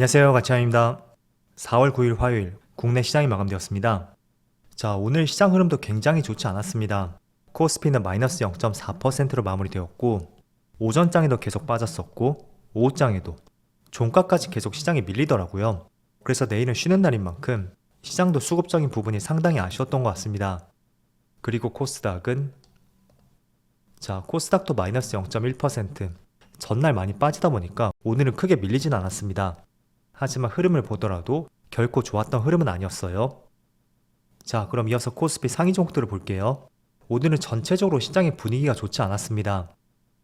안녕하세요, 가치환입니다. 4월 9일 화요일 국내 시장이 마감되었습니다. 자, 오늘 시장 흐름도 굉장히 좋지 않았습니다. 코스피는 마이너스 0.4%로 마무리되었고 오전장에도 계속 빠졌었고 오후장에도 종가까지 계속 시장이 밀리더라고요. 그래서 내일은 쉬는 날인 만큼 시장도 수급적인 부분이 상당히 아쉬웠던 것 같습니다. 그리고 코스닥도 마이너스 0.1%, 전날 많이 빠지다 보니까 오늘은 크게 밀리진 않았습니다. 하지만 흐름을 보더라도 결코 좋았던 흐름은 아니었어요. 자, 그럼 이어서 코스피 상위 종목들을 볼게요. 오늘은 전체적으로 시장의 분위기가 좋지 않았습니다.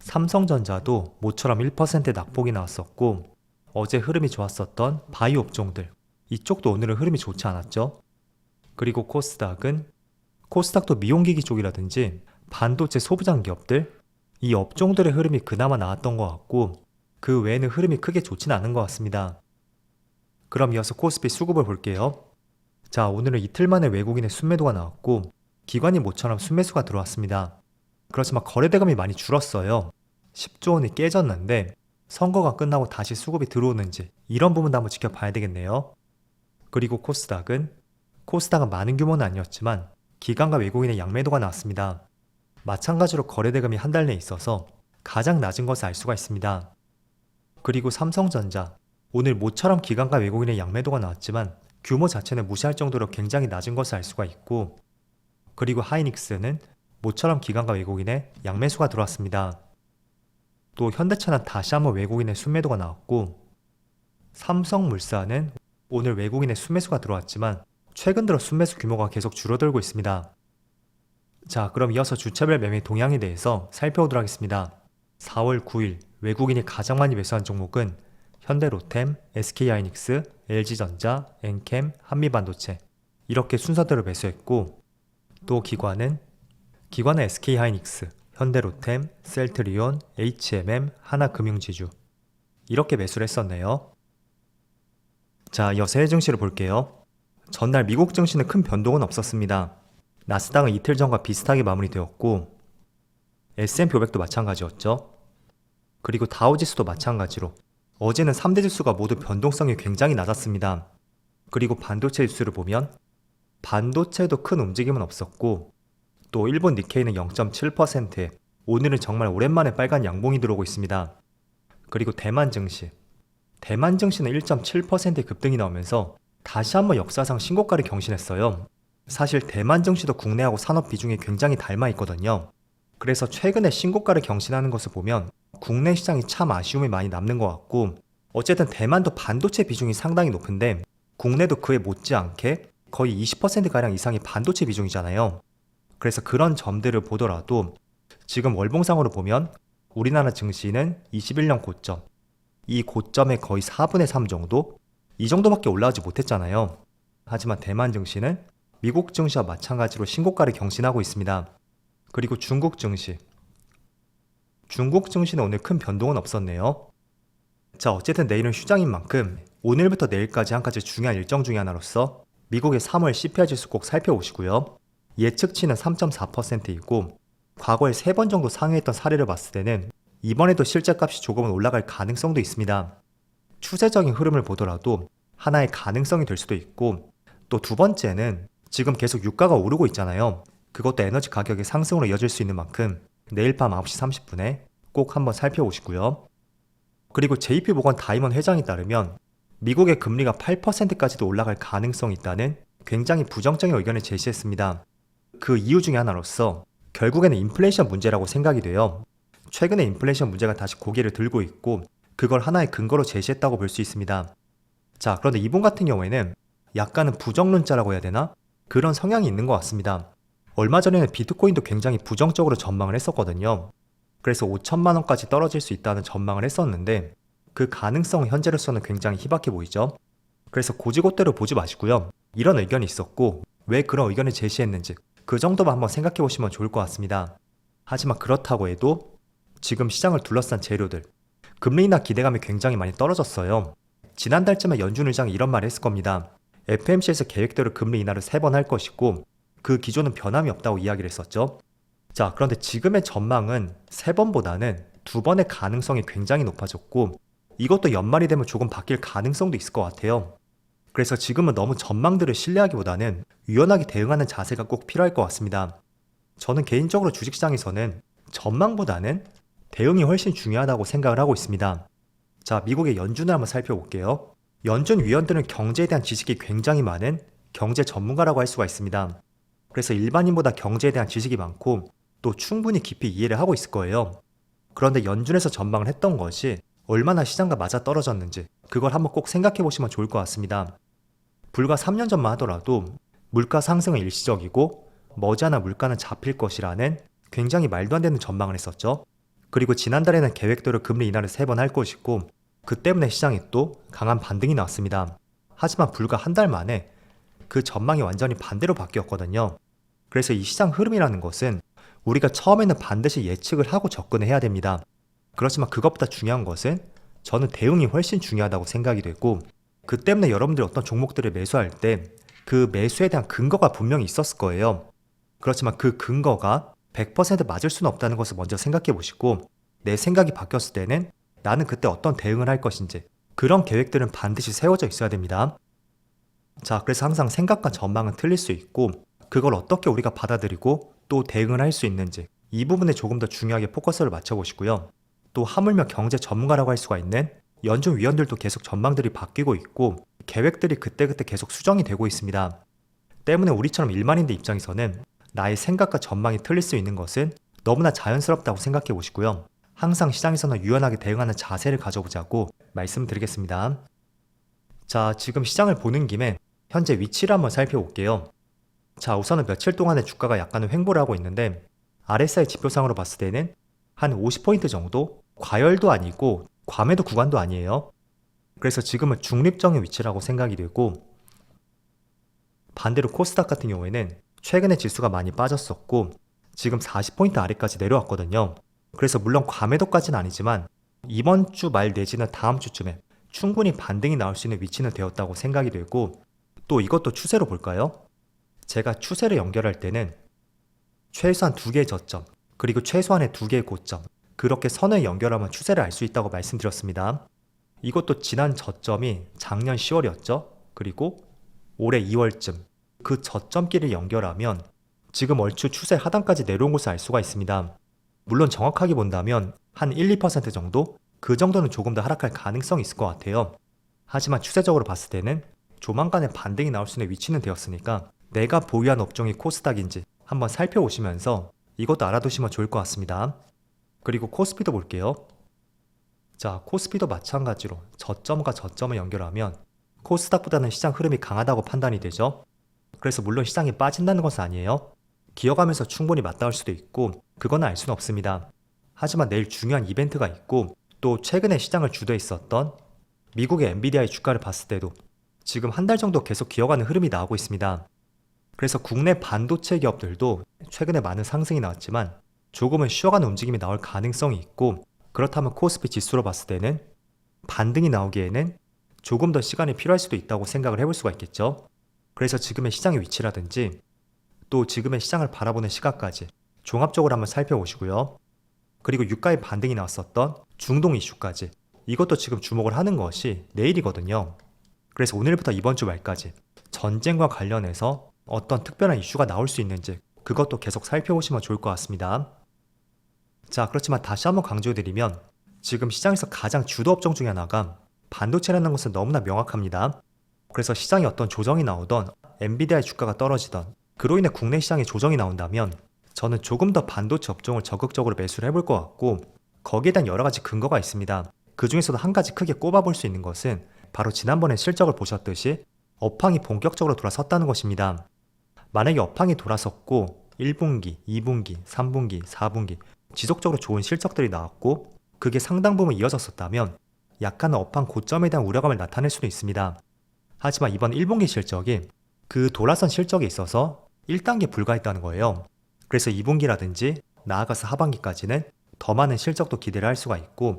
삼성전자도 모처럼 1% 낙폭이 나왔었고 어제 흐름이 좋았었던 바이오 업종들, 이쪽도 오늘은 흐름이 좋지 않았죠. 그리고 코스닥도 미용기기 쪽이라든지 반도체 소부장 기업들, 이 업종들의 흐름이 그나마 나왔던 것 같고 그 외에는 흐름이 크게 좋지는 않은 것 같습니다. 그럼 이어서 코스피 수급을 볼게요. 자, 오늘은 이틀 만에 외국인의 순매도가 나왔고 기관이 모처럼 순매수가 들어왔습니다. 그렇지만 거래대금이 많이 줄었어요. 10조 원이 깨졌는데 선거가 끝나고 다시 수급이 들어오는지 이런 부분도 한번 지켜봐야 되겠네요. 그리고 코스닥은 많은 규모는 아니었지만 기관과 외국인의 양매도가 나왔습니다. 마찬가지로 거래대금이 한 달 내에 있어서 가장 낮은 것을 알 수가 있습니다. 그리고 삼성전자, 오늘 모처럼 기관과 외국인의 양매도가 나왔지만 규모 자체는 무시할 정도로 굉장히 낮은 것을 알 수가 있고, 그리고 하이닉스는 모처럼 기관과 외국인의 양매수가 들어왔습니다. 또 현대차는 다시 한번 외국인의 순매도가 나왔고, 삼성물산은 오늘 외국인의 순매수가 들어왔지만 최근 들어 순매수 규모가 계속 줄어들고 있습니다. 자, 그럼 이어서 주차별 매매 동향에 대해서 살펴보도록 하겠습니다. 4월 9일 외국인이 가장 많이 매수한 종목은 현대로템, SK하이닉스, LG전자, 엔캠, 한미반도체 이렇게 순서대로 매수했고, 또 기관은 SK하이닉스, 현대로템, 셀트리온, HMM, 하나금융지주 이렇게 매수를 했었네요. 자, 이어서 해외 증시를 볼게요. 전날 미국 증시는 큰 변동은 없었습니다. 나스닥은 이틀 전과 비슷하게 마무리되었고 S&P 500도 마찬가지였죠. 그리고 다우지수도 마찬가지로 어제는 3대 지수가 모두 변동성이 굉장히 낮았습니다. 그리고 반도체 지수를 보면 반도체도 큰 움직임은 없었고, 또 일본 니케이는 0.7%에 오늘은 정말 오랜만에 빨간 양봉이 들어오고 있습니다. 그리고 대만 증시는 1.7%의 급등이 나오면서 다시 한번 역사상 신고가를 경신했어요. 사실 대만 증시도 국내하고 산업 비중이 굉장히 닮아 있거든요. 그래서 최근에 신고가를 경신하는 것을 보면 국내 시장이 참 아쉬움이 많이 남는 것 같고, 어쨌든 대만도 반도체 비중이 상당히 높은데 국내도 그에 못지않게 거의 20%가량 이상이 반도체 비중이잖아요. 그래서 그런 점들을 보더라도 지금 월봉상으로 보면 우리나라 증시는 21년 고점, 이 고점의 거의 4분의 3 정도? 이 정도밖에 올라오지 못했잖아요. 하지만 대만 증시는 미국 증시와 마찬가지로 신고가를 경신하고 있습니다. 그리고 중국 증시는 오늘 큰 변동은 없었네요. 자, 어쨌든 내일은 휴장인 만큼 오늘부터 내일까지 한 가지 중요한 일정 중에 하나로서 미국의 3월 CPI 지수 꼭 살펴보시고요. 예측치는 3.4%이고 과거에 3번 정도 상회했던 사례를 봤을 때는 이번에도 실제값이 조금은 올라갈 가능성도 있습니다. 추세적인 흐름을 보더라도 하나의 가능성이 될 수도 있고, 또 두 번째는 지금 계속 유가가 오르고 있잖아요. 그것도 에너지 가격의 상승으로 이어질 수 있는 만큼 내일 밤 9시 30분에 꼭 한번 살펴보시고요. 그리고 JP모건 다이먼 회장에 따르면 미국의 금리가 8%까지도 올라갈 가능성이 있다는 굉장히 부정적인 의견을 제시했습니다. 그 이유 중에 하나로서 결국에는 인플레이션 문제라고 생각이 돼요. 최근에 인플레이션 문제가 다시 고개를 들고 있고 그걸 하나의 근거로 제시했다고 볼 수 있습니다. 자, 그런데 이분 같은 경우에는 약간은 부정론자라고 해야 되나? 그런 성향이 있는 것 같습니다. 얼마 전에는 비트코인도 굉장히 부정적으로 전망을 했었거든요. 그래서 5천만 원까지 떨어질 수 있다는 전망을 했었는데 그 가능성은 현재로서는 굉장히 희박해 보이죠. 그래서 고지고대로 보지 마시고요. 이런 의견이 있었고 왜 그런 의견을 제시했는지 그 정도만 한번 생각해 보시면 좋을 것 같습니다. 하지만 그렇다고 해도 지금 시장을 둘러싼 재료들, 금리 인하 기대감이 굉장히 많이 떨어졌어요. 지난달쯤에 연준 의장이 이런 말을 했을 겁니다. FMC에서 계획대로 금리 인하를 3번 할 것이고 그 기조는 변함이 없다고 이야기를 했었죠. 자, 그런데 지금의 전망은 3번보다는 2번의 가능성이 굉장히 높아졌고 이것도 연말이 되면 조금 바뀔 가능성도 있을 것 같아요. 그래서 지금은 너무 전망들을 신뢰하기보다는 유연하게 대응하는 자세가 꼭 필요할 것 같습니다. 저는 개인적으로 주식시장에서는 전망보다는 대응이 훨씬 중요하다고 생각을 하고 있습니다. 자, 미국의 연준을 한번 살펴볼게요. 연준 위원들은 경제에 대한 지식이 굉장히 많은 경제 전문가라고 할 수가 있습니다. 그래서 일반인보다 경제에 대한 지식이 많고 또 충분히 깊이 이해를 하고 있을 거예요. 그런데 연준에서 전망을 했던 것이 얼마나 시장과 맞아떨어졌는지 그걸 한번 꼭 생각해 보시면 좋을 것 같습니다. 불과 3년 전만 하더라도 물가 상승은 일시적이고 머지않아 물가는 잡힐 것이라는 굉장히 말도 안 되는 전망을 했었죠. 그리고 지난달에는 계획대로 금리 인하를 3번 할 것이고 그 때문에 시장이 또 강한 반등이 나왔습니다. 하지만 불과 한 달 만에 그 전망이 완전히 반대로 바뀌었거든요. 그래서 이 시장 흐름이라는 것은 우리가 처음에는 반드시 예측을 하고 접근해야 됩니다. 그렇지만 그것보다 중요한 것은 저는 대응이 훨씬 중요하다고 생각이 되고 그 때문에 여러분들이 어떤 종목들을 매수할 때 그 매수에 대한 근거가 분명히 있었을 거예요. 그렇지만 그 근거가 100% 맞을 수는 없다는 것을 먼저 생각해 보시고 내 생각이 바뀌었을 때는 나는 그때 어떤 대응을 할 것인지 그런 계획들은 반드시 세워져 있어야 됩니다. 자, 그래서 항상 생각과 전망은 틀릴 수 있고 그걸 어떻게 우리가 받아들이고 또 대응을 할 수 있는지 이 부분에 조금 더 중요하게 포커스를 맞춰보시고요. 또 하물며 경제 전문가라고 할 수가 있는 연준 위원들도 계속 전망들이 바뀌고 있고 계획들이 그때그때 계속 수정이 되고 있습니다. 때문에 우리처럼 일반인들 입장에서는 나의 생각과 전망이 틀릴 수 있는 것은 너무나 자연스럽다고 생각해 보시고요. 항상 시장에서는 유연하게 대응하는 자세를 가져보자고 말씀드리겠습니다. 자, 지금 시장을 보는 김에 현재 위치를 한번 살펴볼게요. 자, 우선은 며칠 동안의 주가가 약간은 횡보를 하고 있는데 RSI 지표상으로 봤을 때는 한 50포인트 정도 과열도 아니고 과매도 구간도 아니에요. 그래서 지금은 중립적인 위치라고 생각이 되고 반대로 코스닥 같은 경우에는 최근에 지수가 많이 빠졌었고 지금 40포인트 아래까지 내려왔거든요. 그래서 물론 과매도까지는 아니지만 이번 주 말 내지는 다음 주쯤에 충분히 반등이 나올 수 있는 위치는 되었다고 생각이 되고 또 이것도 추세로 볼까요? 제가 추세를 연결할 때는 최소한 2개의 저점 그리고 최소한의 2개의 고점 그렇게 선을 연결하면 추세를 알 수 있다고 말씀드렸습니다. 이것도 지난 저점이 작년 10월이었죠. 그리고 올해 2월쯤 그 저점끼리 연결하면 지금 얼추 추세 하단까지 내려온 것을 알 수가 있습니다. 물론 정확하게 본다면 한 1, 2% 정도? 그 정도는 조금 더 하락할 가능성이 있을 것 같아요. 하지만 추세적으로 봤을 때는 조만간에 반등이 나올 수 있는 위치는 되었으니까 내가 보유한 업종이 코스닥인지 한번 살펴보시면서 이것도 알아두시면 좋을 것 같습니다. 그리고 코스피도 볼게요. 자, 코스피도 마찬가지로 저점과 저점을 연결하면 코스닥보다는 시장 흐름이 강하다고 판단이 되죠. 그래서 물론 시장이 빠진다는 것은 아니에요. 기어가면서 충분히 맞닿을 수도 있고 그건 알 수는 없습니다. 하지만 내일 중요한 이벤트가 있고 또 최근에 시장을 주도했었던 미국의 엔비디아의 주가를 봤을 때도 지금 한 달 정도 계속 기어가는 흐름이 나오고 있습니다. 그래서 국내 반도체 기업들도 최근에 많은 상승이 나왔지만 조금은 쉬어가는 움직임이 나올 가능성이 있고 그렇다면 코스피 지수로 봤을 때는 반등이 나오기에는 조금 더 시간이 필요할 수도 있다고 생각을 해볼 수가 있겠죠. 그래서 지금의 시장의 위치라든지 또 지금의 시장을 바라보는 시각까지 종합적으로 한번 살펴보시고요. 그리고 유가의 반등이 나왔었던 중동 이슈까지 이것도 지금 주목을 하는 것이 내일이거든요. 그래서 오늘부터 이번 주 말까지 전쟁과 관련해서 어떤 특별한 이슈가 나올 수 있는지 그것도 계속 살펴보시면 좋을 것 같습니다. 자, 그렇지만 다시 한번 강조해드리면 지금 시장에서 가장 주도 업종 중에 하나가 반도체라는 것은 너무나 명확합니다. 그래서 시장에 어떤 조정이 나오던 엔비디아의 주가가 떨어지던 그로 인해 국내 시장에 조정이 나온다면 저는 조금 더 반도체 업종을 적극적으로 매수를 해볼 것 같고 거기에 대한 여러 가지 근거가 있습니다. 그 중에서도 한 가지 크게 꼽아볼 수 있는 것은 바로 지난번에 실적을 보셨듯이 업황이 본격적으로 돌아섰다는 것입니다. 만약에 업황이 돌아섰고 1분기, 2분기, 3분기, 4분기 지속적으로 좋은 실적들이 나왔고 그게 상당 부분 이어졌었다면 약간 업황 고점에 대한 우려감을 나타낼 수도 있습니다. 하지만 이번 1분기 실적이 그 돌아선 실적에 있어서 1단계 불과했다는 거예요. 그래서 2분기라든지 나아가서 하반기까지는 더 많은 실적도 기대를 할 수가 있고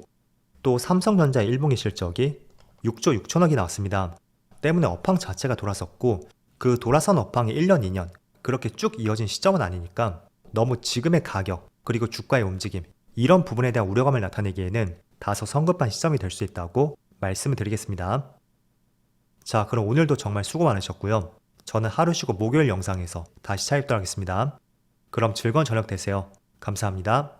또 삼성전자의 1분기 실적이 6조 6천억이 나왔습니다. 때문에 업황 자체가 돌아섰고 그 돌아선 업황이 1년, 2년 그렇게 쭉 이어진 시점은 아니니까 너무 지금의 가격 그리고 주가의 움직임 이런 부분에 대한 우려감을 나타내기에는 다소 성급한 시점이 될 수 있다고 말씀을 드리겠습니다. 자, 그럼 오늘도 정말 수고 많으셨고요. 저는 하루 쉬고 목요일 영상에서 다시 찾아뵙도록 하겠습니다. 그럼 즐거운 저녁 되세요. 감사합니다.